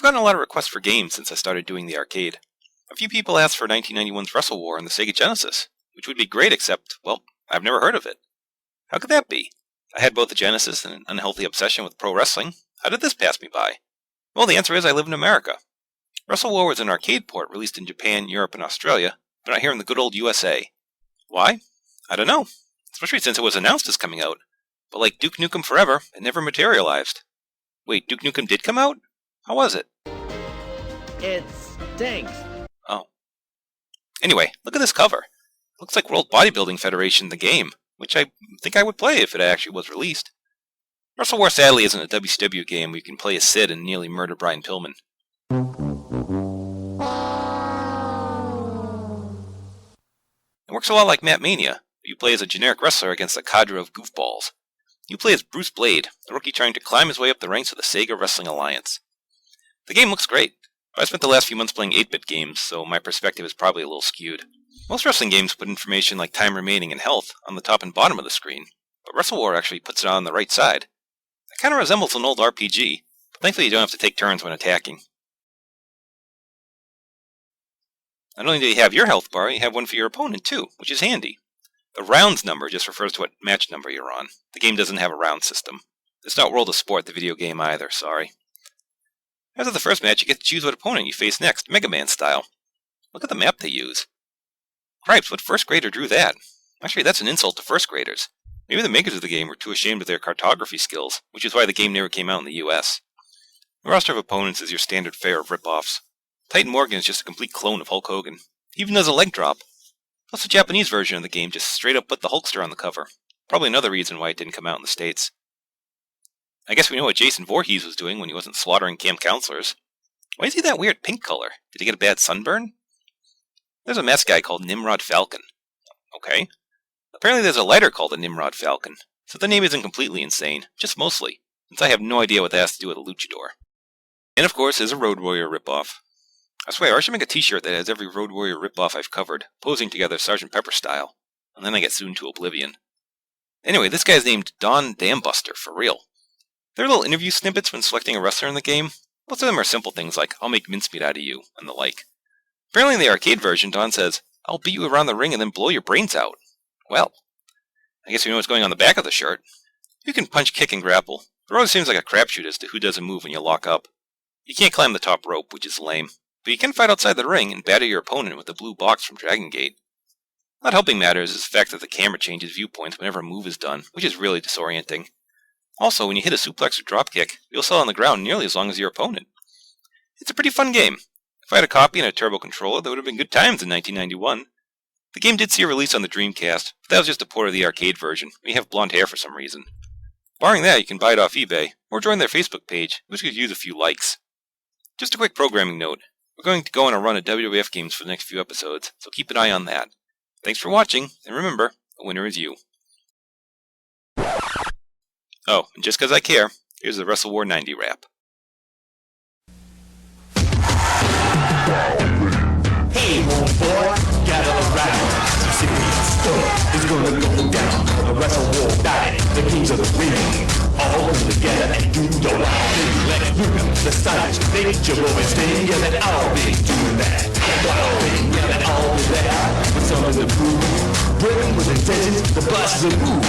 gotten a lot of requests for games since I started doing the arcade. A few people asked for 1991's Wrestle War on the Sega Genesis, which would be great except, well, I've never heard of it. How could that be? I had both the Genesis and an unhealthy obsession with pro wrestling. How did this pass me by? Well, the answer is I live in America. Wrestle War was an arcade port released in Japan, Europe, and Australia, but not here in the good old USA. Why? I don't know, especially since it was announced as coming out. But like Duke Nukem Forever, it never materialized. Wait, Duke Nukem did come out? How was it? It stinks. Oh. Anyway, look at this cover. Looks like World Bodybuilding Federation, the game, which I think I would play if it actually was released. Wrestle War sadly isn't a WCW game where you can play as Sid and nearly murder Brian Pillman. It works a lot like Map Mania. You play as a generic wrestler against a cadre of goofballs. You play as Bruce Blade, a rookie trying to climb his way up the ranks of the Sega Wrestling Alliance. The game looks great, but I spent the last few months playing 8-bit games, so my perspective is probably a little skewed. Most wrestling games put information like time remaining and health on the top and bottom of the screen, but Wrestle War actually puts it on the right side. It kind of resembles an old RPG, but thankfully you don't have to take turns when attacking. Not only do you have your health bar, you have one for your opponent too, which is handy. The rounds number just refers to what match number you're on. The game doesn't have a round system. It's not World of Sport, the video game either, sorry. After the first match, you get to choose what opponent you face next, Mega Man style. Look at the map they use. Cripes, what first grader drew that? Actually, that's an insult to first graders. Maybe the makers of the game were too ashamed of their cartography skills, which is why the game never came out in the US. The roster of opponents is your standard fare of rip-offs. Titan Morgan is just a complete clone of Hulk Hogan. He even does a leg drop. Plus the Japanese version of the game just straight up put the Hulkster on the cover. Probably another reason why it didn't come out in the States. I guess we know what Jason Voorhees was doing when he wasn't slaughtering camp counselors. Why is he that weird pink color? Did he get a bad sunburn? There's a mask guy called Nimrod Falcon. Okay. Apparently there's a lighter called the Nimrod Falcon, so the name isn't completely insane, just mostly, since I have no idea what that has to do with a luchador. And of course, there's a Road Warrior ripoff. I swear, I should make a t-shirt that has every Road Warrior ripoff I've covered, posing together Sgt. Pepper style, and then I get soon to oblivion. Anyway, this guy's named Don Dambuster, for real. There are little interview snippets when selecting a wrestler in the game. Most of them are simple things like, I'll make mincemeat out of you, and the like. Apparently in the arcade version, Don says, I'll beat you around the ring and then blow your brains out. Well, I guess you know what's going on the back of the shirt. You can punch, kick, and grapple. It always seems like a crapshoot as to who does a move when you lock up. You can't climb the top rope, which is lame, but you can fight outside the ring and batter your opponent with the blue box from Dragon Gate. Not helping matters is the fact that the camera changes viewpoints whenever a move is done, which is really disorienting. Also, when you hit a suplex or dropkick, you'll stay on the ground nearly as long as your opponent. It's a pretty fun game. If I had a copy and a turbo controller, there would have been good times in 1991. The game did see a release on the Dreamcast, but that was just a port of the arcade version, and you have blonde hair for some reason. Barring that, you can buy it off eBay, or join their Facebook page, which could use a few likes. Just a quick programming note. We're going to go on a run of WWF games for the next few episodes, so keep an eye on that. Thanks for watching, and remember, the winner is you. Oh, and just because I care, here's the Wrestle War 90 rap. Hey, old boy, gather around. Some serious stuff is gonna go down. A Wrestle War 90, the kings of the ring. All come together and do the wild thing. Let's look at the stylish nature boys thing. Yeah, that I'll be doing that. Wild thing, yeah, that I'll be there. With something to prove. Working with intentions, the boss is a move.